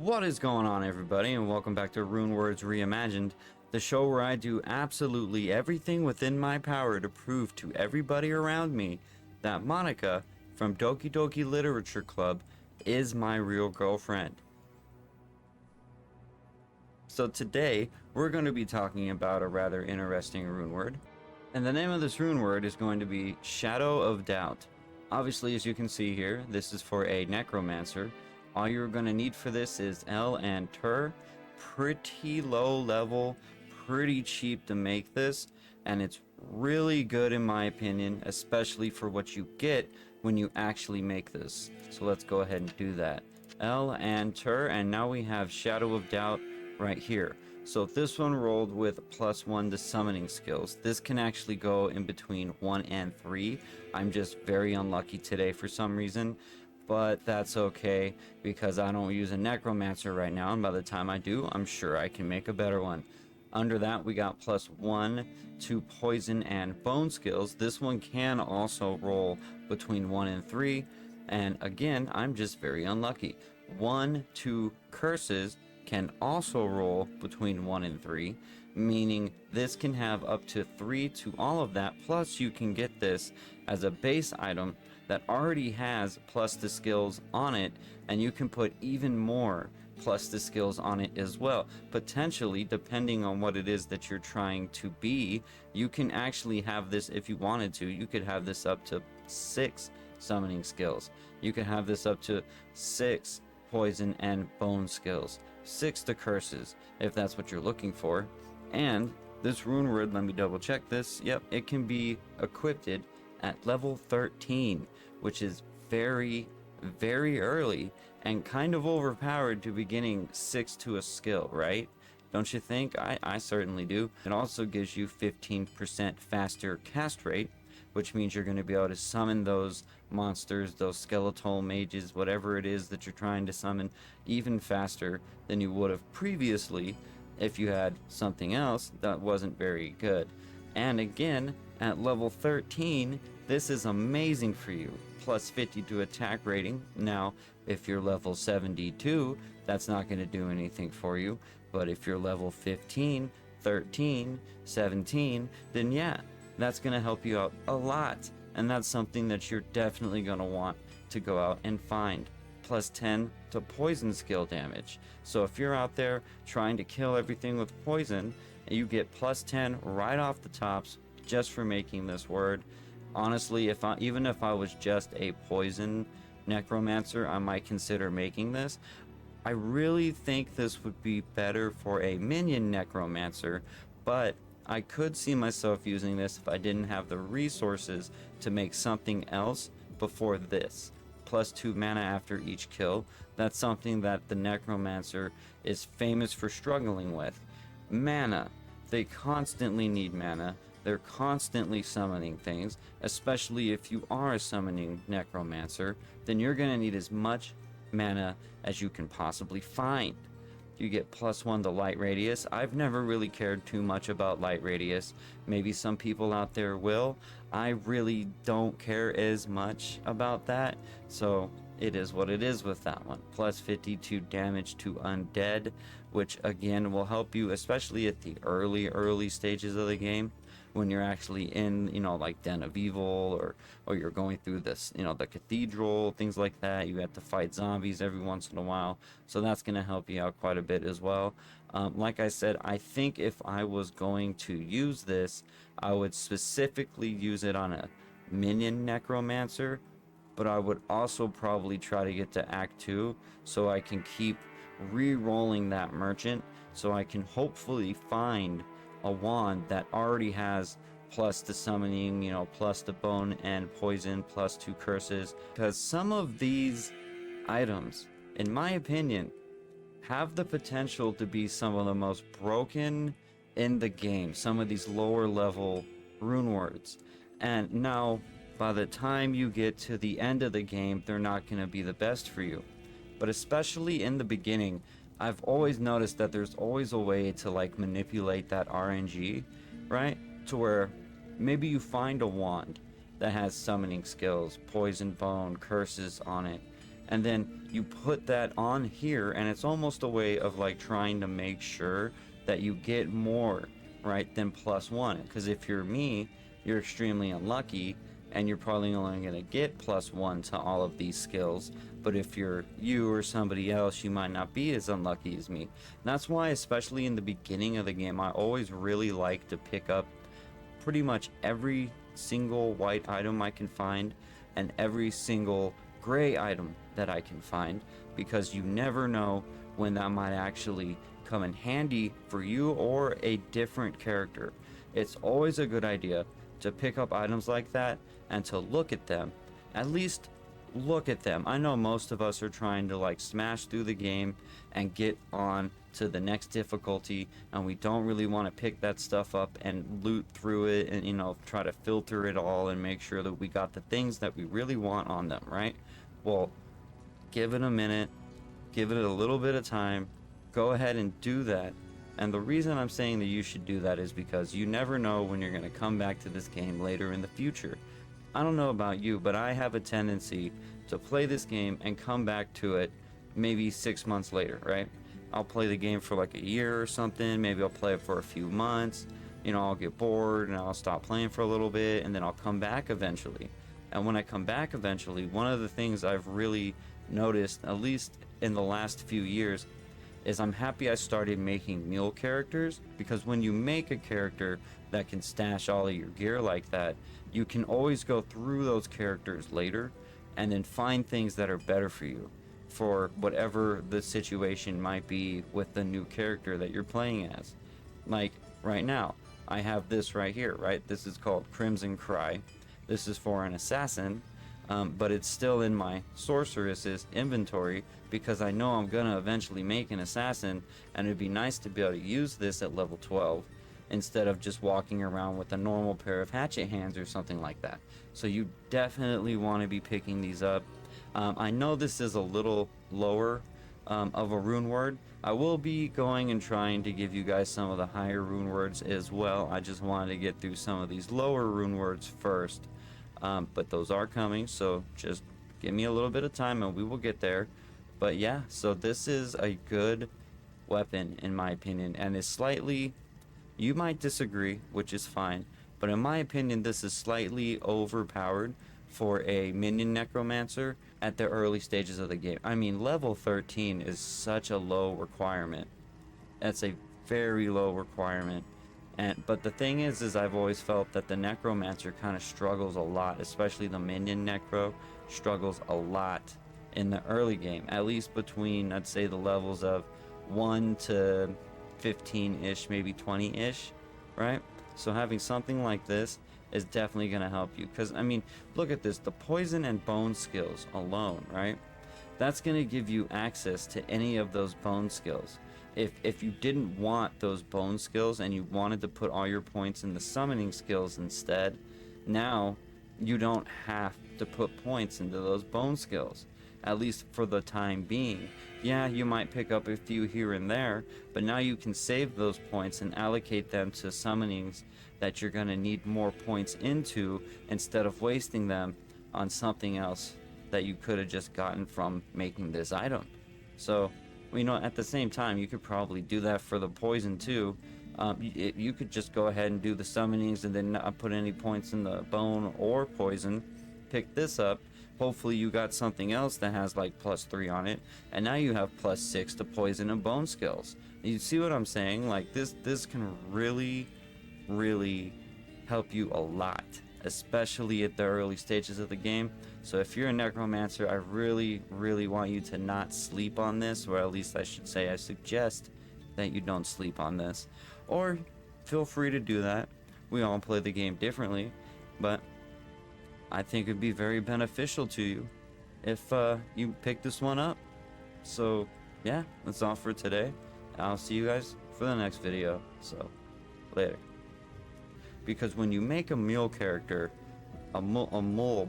What is going on, everybody, and welcome back to Runewords Reimagined, the show where I do absolutely everything within my power to prove to everybody around me that Monica from Doki Doki Literature Club is my real girlfriend. So today, we're going to be talking about a rather interesting rune word, and the name of this rune word is going to be Shadow of Doubt. Obviously, as you can see here, this is for a necromancer. All you're going to need for this is L and Tur. Pretty low level, pretty cheap to make this, and it's really good in my opinion, especially for what you get when you actually make this. So let's go ahead and do that. L and Tur, and now we have Shadow of Doubt right here. So if this one rolled with +1 to summoning skills, this can actually go in between 1 and 3. I'm just very unlucky today for some reason, but that's okay because I don't use a necromancer right now, and by the time I do, I'm sure I can make a better one. Under that, we got +1 to poison and bone skills. This one can also roll between 1 and 3, and again, I'm just very unlucky. 1 to curses can also roll between 1 and 3, meaning this can have up to 3 to all of that, plus you can get this as a base item that already has plus the skills on it, and you can put even more plus the skills on it as well. Potentially, depending on what it is that you're trying to be, you can actually have this, if you wanted to, you could have this up to 6 summoning skills. You could have this up to 6 poison and bone skills, 6 to curses, if that's what you're looking for. And this rune word, let me double check this, yep, it can be equipped at level 13, which is very early and kind of overpowered to be getting 6 to a skill, right? Don't you think? I certainly do. It also gives you 15% faster cast rate, which means you're going to be able to summon those monsters, those skeletal mages, whatever it is that you're trying to summon, even faster than you would have previously if you had something else that wasn't very good. And again, at level 13, this is amazing for you. Plus 50 to attack rating. Now, if you're level 72, that's not going to do anything for you. But if you're level 15, 13, 17, then yeah, that's going to help you out a lot. And that's something that you're definitely going to want to go out and find. Plus 10 to poison skill damage. So if you're out there trying to kill everything with poison, you get plus 10 right off the tops just for making this word. Honestly, even if I was just a poison necromancer, I might consider making this. I really think this would be better for a minion necromancer, but I could see myself using this if I didn't have the resources to make something else before this. Plus 2 mana after each kill. That's something that the necromancer is famous for struggling with. Mana. They constantly need mana. They're constantly summoning things, especially if you are a summoning necromancer, then you're going to need as much mana as you can possibly find. You get +1 to light radius. I've never really cared too much about light radius. Maybe some people out there will. I really don't care as much about that, so it is what it is with that one. Plus 52 damage to undead, which again will help you, especially at the early stages of the game, when you're actually in, like Den of Evil, or you're going through this, the cathedral, things like that. You have to fight zombies every once in a while, so that's going to help you out quite a bit as well. Like I said, I think if I was going to use this, I would specifically use it on a minion necromancer, but I would also probably try to get to Act 2 so I can keep re-rolling that merchant, so I can hopefully find a wand that already has plus the summoning, plus the bone and poison, plus 2 curses. Because some of these items, in my opinion, have the potential to be some of the most broken in the game. Some of these lower level rune words. And now, by the time you get to the end of the game, they're not going to be the best for you. But especially in the beginning, I've always noticed that there's always a way to manipulate that RNG, right? To where maybe you find a wand that has summoning skills, poison, bone, curses on it, and then you put that on here, and it's almost a way of like trying to make sure that you get more, right, than +1. Because if you're me, you're extremely unlucky, and you're probably only going to get +1 to all of these skills. But if you're you or somebody else, you might not be as unlucky as me. And that's why, especially in the beginning of the game, I always really like to pick up pretty much every single white item I can find and every single gray item that I can find, because you never know when that might actually come in handy for you or a different character. It's always a good idea to pick up items like that and to look at them. At least look at them. I know most of us are trying to like smash through the game and get on to the next difficulty, and we don't really want to pick that stuff up and loot through it and, you know, try to filter it all and make sure that we got the things that we really want on them, right? Well, give it a minute, give it a little bit of time, go ahead and do that. And the reason I'm saying that you should do that is because you never know when you're going to come back to this game later in the future. I don't know about you, but I have a tendency to play this game and come back to it maybe 6 months later, right? I'll play the game for like a year or something, maybe I'll play it for a few months, you know, I'll get bored and I'll stop playing for a little bit, and then I'll come back eventually. And when I come back eventually, one of the things I've really noticed, at least in the last few years, is I'm happy I started making mule characters, because when you make a character that can stash all of your gear like that, you can always go through those characters later and then find things that are better for you for whatever the situation might be with the new character that you're playing as. Like right now, I have this right here, right? This is called Crimson Cry. This is for an assassin, but it's still in my sorceress's inventory because I know I'm gonna eventually make an assassin, and it'd be nice to be able to use this at level 12 instead of just walking around with a normal pair of hatchet hands or something like that. So you definitely want to be picking these up. I know this is a little lower of a rune word. I will be going and trying to give you guys some of the higher rune words as well. I just wanted to get through some of these lower rune words first, but those are coming, so just give me a little bit of time and we will get there. But yeah, so this is a good weapon in my opinion, and is slightly, you might disagree, which is fine, but in my opinion this is slightly overpowered for a minion necromancer at the early stages of the game. I mean, level 13 is such a low requirement. That's a very low requirement. But the thing is I've always felt that the necromancer kind of struggles a lot, especially the minion necro struggles a lot in the early game, at least between, I'd say, the levels of 1 to 15-ish, maybe 20-ish, right? So having something like this is definitely going to help you, because I mean, look at this, the poison and bone skills alone, right? That's going to give you access to any of those bone skills. If you didn't want those bone skills and you wanted to put all your points in the summoning skills instead, now you don't have to put points into those bone skills, at least for the time being. Yeah, you might pick up a few here and there, but now you can save those points and allocate them to summonings that you're going to need more points into, instead of wasting them on something else that you could have just gotten from making this item. So, you know, at the same time, you could probably do that for the poison too. You could just go ahead and do the summonings and then not put any points in the bone or poison, pick this up. Hopefully you got something else that has like +3 on it, and now you have +6 to poison and bone skills. You see what I'm saying? Like this can really help you a lot, especially at the early stages of the game. So if you're a necromancer, I really want you to not sleep on this, or at least I should say I suggest that you don't sleep on this. Or feel free to do that. We all play the game differently, but I think it'd be very beneficial to you if you pick this one up. So yeah, that's all for today. I'll see you guys for the next video. So later. Because when you make a mule character, a mule